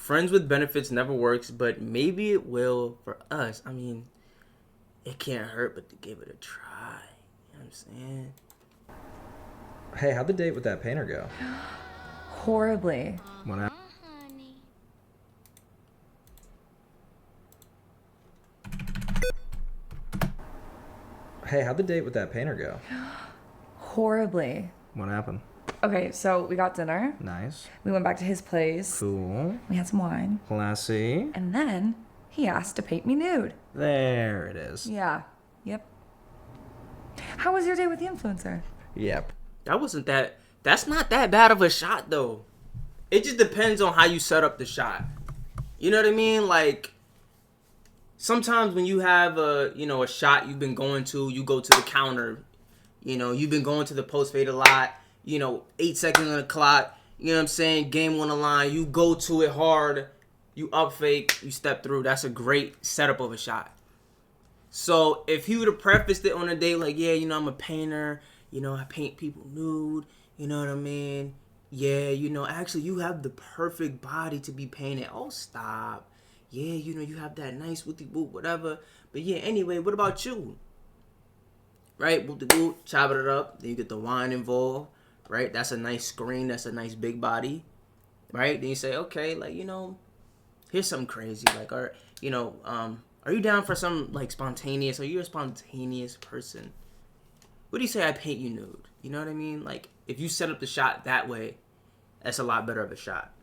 friends with benefits never works, but maybe it will for us. I mean, it can't hurt but to give it a try. You know what I'm saying? Hey, how'd the date with that painter go? Horribly. What happened? Hey, how'd the date with that painter go? Horribly. What happened? Okay, so we got dinner. Nice. We went back to his place. Cool. We had some wine. Classy. And then he asked to paint me nude. There it is. Yeah. Yep. How was your day with the influencer? Yep. That's not that bad of a shot, though. It just depends on how you set up the shot. You know what I mean? Like, sometimes when you have a shot you've been going to, you go to the counter. You've been going to the post fade a lot. 8 seconds on the clock. You know what I'm saying? Game on the line. You go to it hard. You up fake. You step through. That's a great setup of a shot. So if he would have prefaced it on a day like, yeah, I'm a painter. I paint people nude. You know what I mean? Yeah, actually you have the perfect body to be painted. Oh, stop. Yeah, you have that nice woothy boot, whatever. But yeah, anyway, what about you? Right? Boot the boot, chop it up. Then you get the wine involved. Right? That's a nice screen. That's a nice big body. Right? Then you say, okay, like, here's something crazy. Like, are you down for some, like, spontaneous? Are you a spontaneous person? What do you say I paint you nude? You know what I mean? Like, if you set up the shot that way, that's a lot better of a shot.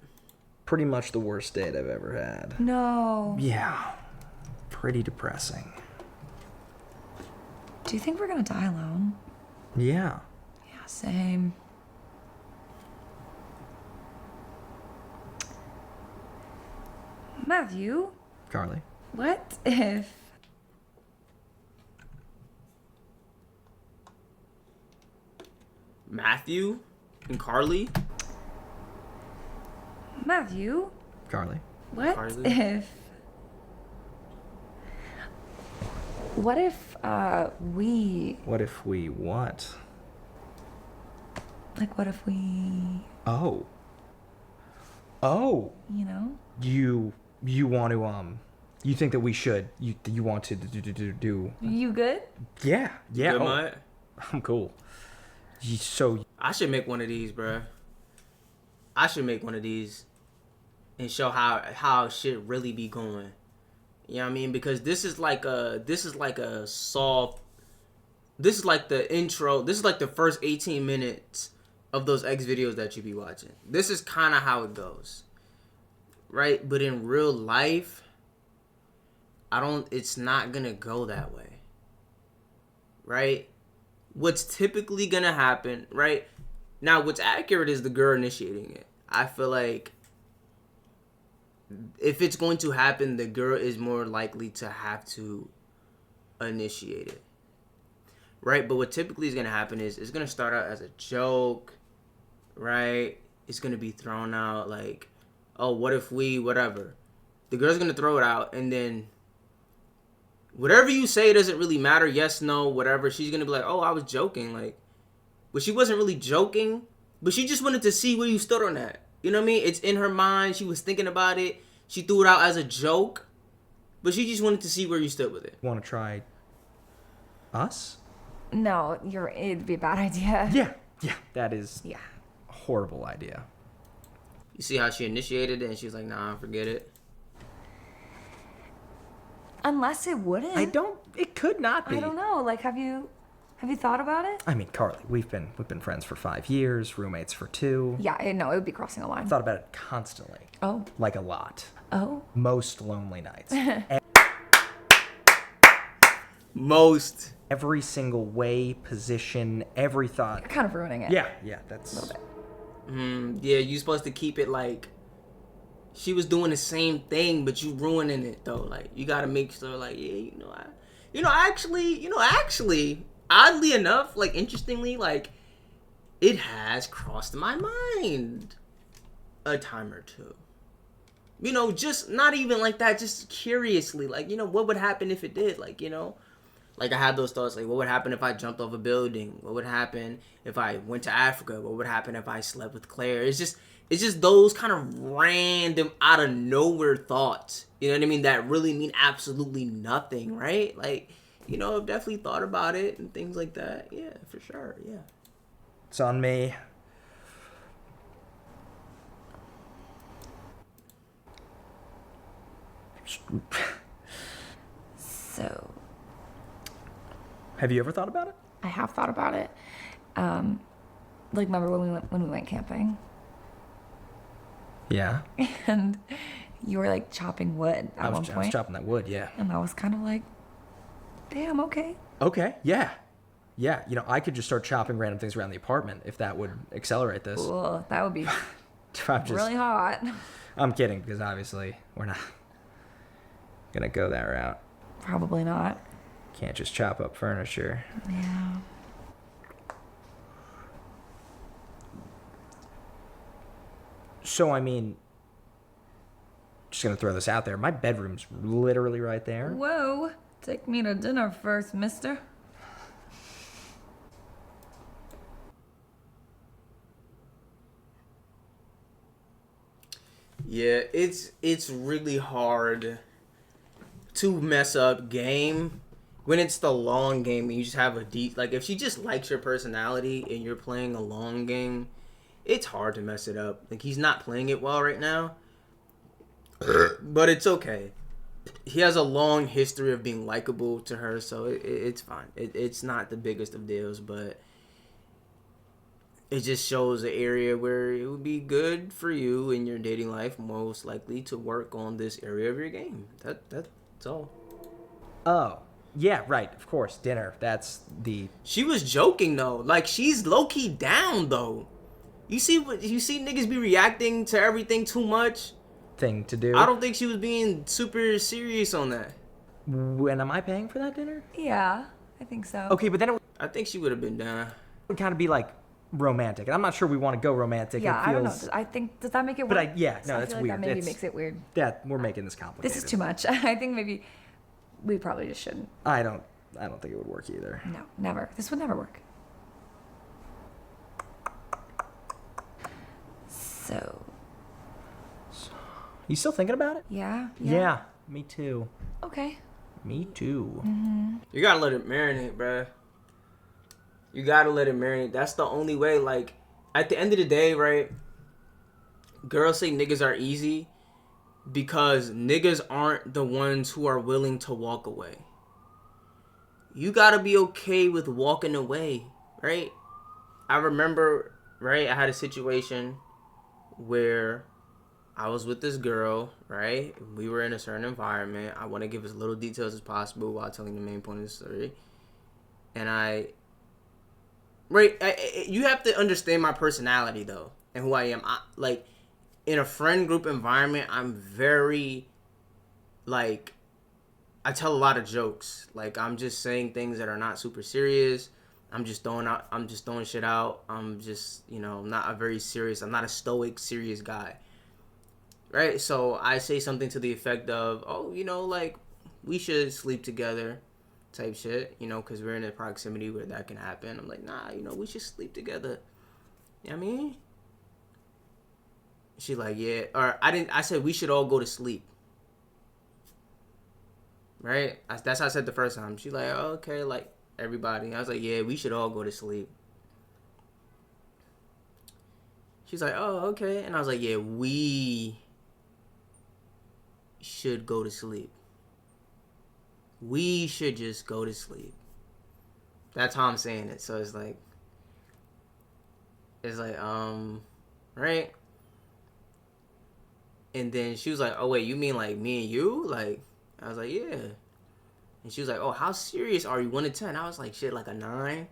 Pretty much the worst date I've ever had. No. Yeah. Pretty depressing. Do you think we're gonna die alone? Yeah. Yeah, same. Matthew, Carly? what if... Matthew and Carly? Matthew, Carly? what Carly? if... What if, we... What if we what? Like, what if we... Oh. You want to, you think that we should, you want to do... You good? Yeah. Good, Mutt? I'm cool. So... I should make one of these, bruh. I should make one of these and show how shit really be going. You know what I mean? Because this is like the intro. This is like the first 18 minutes of those X videos that you be watching. This is kind of how it goes. Right? But in real life, it's not going to go that way. Right? What's typically going to happen, right? Now, what's accurate is the girl initiating it. I feel like if it's going to happen, the girl is more likely to have to initiate it. Right? But what typically is going to happen is it's going to start out as a joke, right? It's going to be thrown out like, oh, what if we, whatever. The girl's going to throw it out, and then whatever you say doesn't really matter. Yes, no, whatever. She's going to be like, oh, I was joking. Like, but she wasn't really joking, but she just wanted to see where you stood on that. You know what I mean? It's in her mind. She was thinking about it. She threw it out as a joke, but she just wanted to see where you stood with it. Want to try us? No, it'd be a bad idea. Yeah. That is Yeah. a horrible idea. You see how she initiated it, and she's like, nah, forget it. Unless it wouldn't. It could not be. I don't know. Like, have you thought about it? I mean, Carly, we've been friends for 5 years, roommates for 2. Yeah, no, it would be crossing a line. Thought about it constantly. Oh. Like a lot. Oh. Most lonely nights. Most. Every single way, position, every thought. You're kind of ruining it. Yeah, that's... A little bit. Yeah, you supposed to keep it like she was doing the same thing, but you ruining it though. Like, you gotta make sure, like, yeah, actually, oddly enough, like, interestingly, like, it has crossed my mind a time or two. Just not even like that, just curiously, like, what would happen if it did? Like, like, I had those thoughts, like, what would happen if I jumped off a building? What would happen if I went to Africa? What would happen if I slept with Claire? It's just, it's just those kind of random out of nowhere thoughts. You know what I mean? That really mean absolutely nothing, right? Like, you know, I've definitely thought about it and things like that. Yeah, for sure. Yeah. It's on me. So, Have you ever thought about it? I have thought about it. Like, remember when we went camping? Yeah. And you were, like, chopping wood at one I was point? chopping that wood, yeah. And I was kind of like, damn, okay. Okay, yeah. Yeah, you know, I could just start chopping random things around the apartment if that would accelerate this. Cool. That would be I'm just, really hot. I'm kidding, because obviously we're not gonna go that route. Probably not. Can't just chop up furniture. Yeah. So, I mean, just gonna throw this out there. My bedroom's literally right there. Whoa. Take me to dinner first, mister. Yeah, it's really hard to mess up game when it's the long game and you just have a deep, like, if she just likes your personality and you're playing a long game, it's hard to mess it up. Like, he's not playing it well right now, but it's okay. He has a long history of being likable to her, so it's fine. It's not the biggest of deals, but it just shows an area where it would be good for you in your dating life, most likely, to work on this area of your game. That's all. Oh, yeah, right. Of course, dinner. That's the. She was joking though. Like, she's low key down though. You see niggas be reacting to everything too much. Thing to do. I don't think she was being super serious on that. When am I paying for that dinner? Yeah, I think so. Okay, but then it I think she would have been down. would kind of be like romantic, and I'm not sure we want to go romantic. Yeah, it I don't know. feels, I think, does that make it But weird? no, I that's feel like weird. That maybe It's- makes it weird. That we're making this complicated. This is too much. I think maybe we probably just shouldn't. I don't think it would work either. No, never. This would never work. So, You still thinking about it? yeah. Yeah, me too. Okay. Me too. You gotta let it marinate, bruh. You gotta let it marinate. That's the only way. Like, at the end of the day, right? Girls say niggas are easy because niggas aren't the ones who are willing to walk away. You gotta be okay with walking away, right? I remember, right? I had a situation where I was with this girl, right? We were in a certain environment. I want to give as little details as possible while telling the main point of the story. And you have to understand my personality, though, and who I am. Like, in a friend group environment, I'm very, like, I tell a lot of jokes. Like, I'm just saying things that are not super serious. I'm just throwing shit out. I'm just, not a very serious, I'm not a stoic, serious guy. Right? So I say something to the effect of, oh, like, we should sleep together type shit, because we're in a proximity where that can happen. I'm like, nah, we should sleep together. You know what I mean? She like, yeah. Or I said we should all go to sleep. Right? That's how I said the first time. She like, oh, okay, like, everybody. I was like, yeah, we should all go to sleep. She's like, oh, okay. And I was like, yeah, we should go to sleep. We should just go to sleep. That's how I'm saying it. So it's like, right? And then she was like, oh, wait, you mean like me and you? Like, I was like, yeah. And she was like, oh, how serious are you? 1 to 10? I was like, shit, like a 9.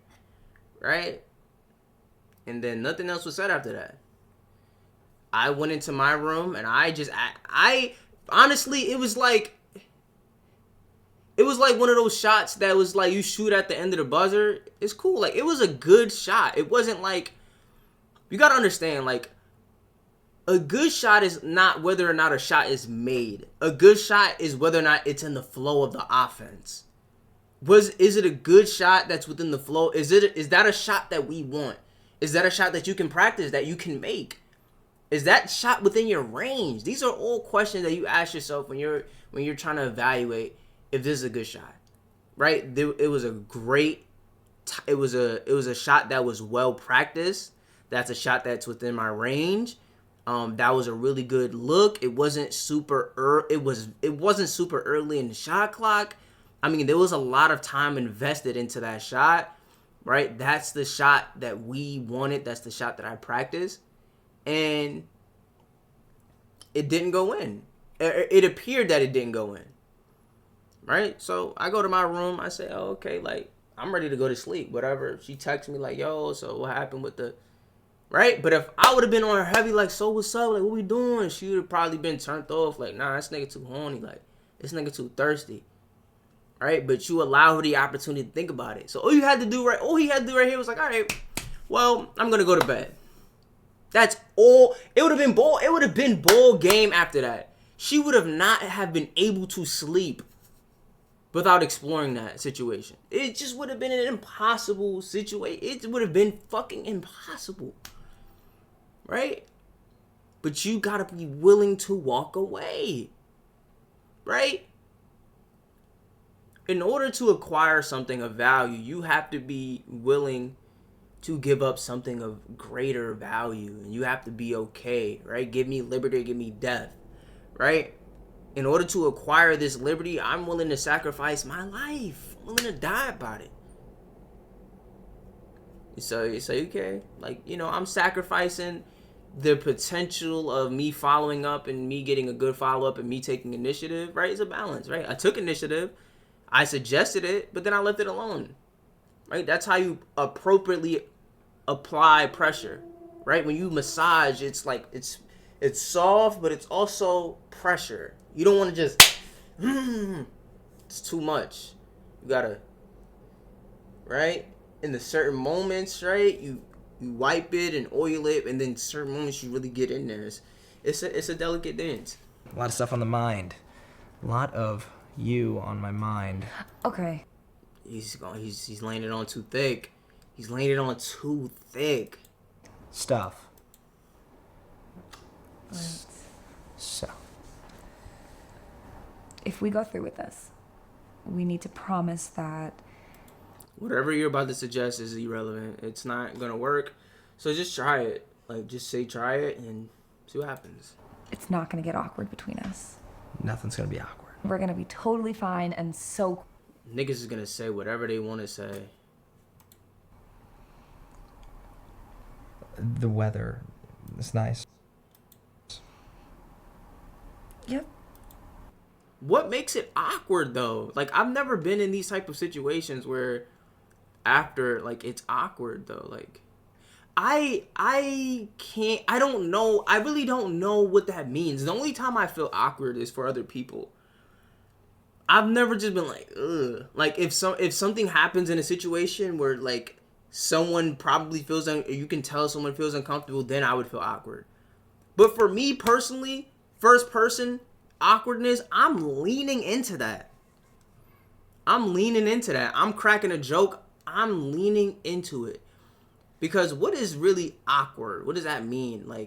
Right? And then nothing else was said after that. I went into my room and I honestly, it was like one of those shots that was like you shoot at the end of the buzzer. It's cool. Like, it was a good shot. It wasn't like, you gotta understand, like, a good shot is not whether or not a shot is made. A good shot is whether or not it's in the flow of the offense. Is it a good shot that's within the flow? Is that a shot that we want? Is that a shot that you can practice, that you can make? Is that shot within your range? These are all questions that you ask yourself when you're trying to evaluate if this is a good shot, right? It was a great, it was a shot that was well practiced. That's a shot that's within my range. That was a really good look. It wasn't super it wasn't super early in the shot clock. I mean, there was a lot of time invested into that shot, right? That's the shot that we wanted. That's the shot that I practiced. And it didn't go in. It appeared that it didn't go in, right? So I go to my room. I say, oh, okay, like, I'm ready to go to sleep, whatever. She texts me like, yo, so what happened with the, right? But if I would have been on her heavy, like, so what's up? Like, what we doing? She would have probably been turned off. Like, nah, this nigga too horny. Like, this nigga too thirsty. Right? But you allow her the opportunity to think about it. So all he had to do right here was like, all right, well, I'm going to go to bed. That's all. It would have been ball game after that. She would have not have been able to sleep without exploring that situation. It just would have been an impossible situation. It would have been fucking impossible. Right? But you got to be willing to walk away. Right? In order to acquire something of value, you have to be willing to give up something of greater value. And you have to be okay, right? Give me liberty, give me death, right? In order to acquire this liberty, I'm willing to sacrifice my life. I'm willing to die about it. So you say, okay, like, you know, I'm sacrificing the potential of me following up and me getting a good follow-up and me taking initiative, right? It's a balance, right? I took initiative. I suggested it, but then I left it alone, right? That's how you appropriately apply pressure, right? When you massage, it's like, it's soft, but it's also pressure. You don't want to just, it's too much. You gotta, right? In the certain moments, right? You wipe it and oil it, and then certain moments you really get in there. It's a delicate dance. A lot of stuff on the mind. A lot of you on my mind. Okay. He's laying it on too thick. He's laying it on too thick. Stuff. Right. So. If we go through with this, we need to promise that Whatever you're about to suggest is irrelevant. It's not gonna work. So just try it. Like, just say try it and see what happens. it's not going to get awkward between us. Nothing's gonna be awkward. We're going to be totally fine and so... Niggas is gonna say whatever they want to say. The weather is nice. Yep. What makes it awkward though? Like, I've never been in these type of situations where after, like, it's awkward though. Like, I don't know. I really don't know what that means. The only time I feel awkward is for other people. I've never just been like, ugh. Like, if something happens in a situation where, like, someone probably feels, you can tell someone feels uncomfortable, then I would feel awkward. But for me personally, first person awkwardness, I'm leaning into that. I'm cracking a joke. I'm leaning into it. Because what is really awkward? What does that mean? Like,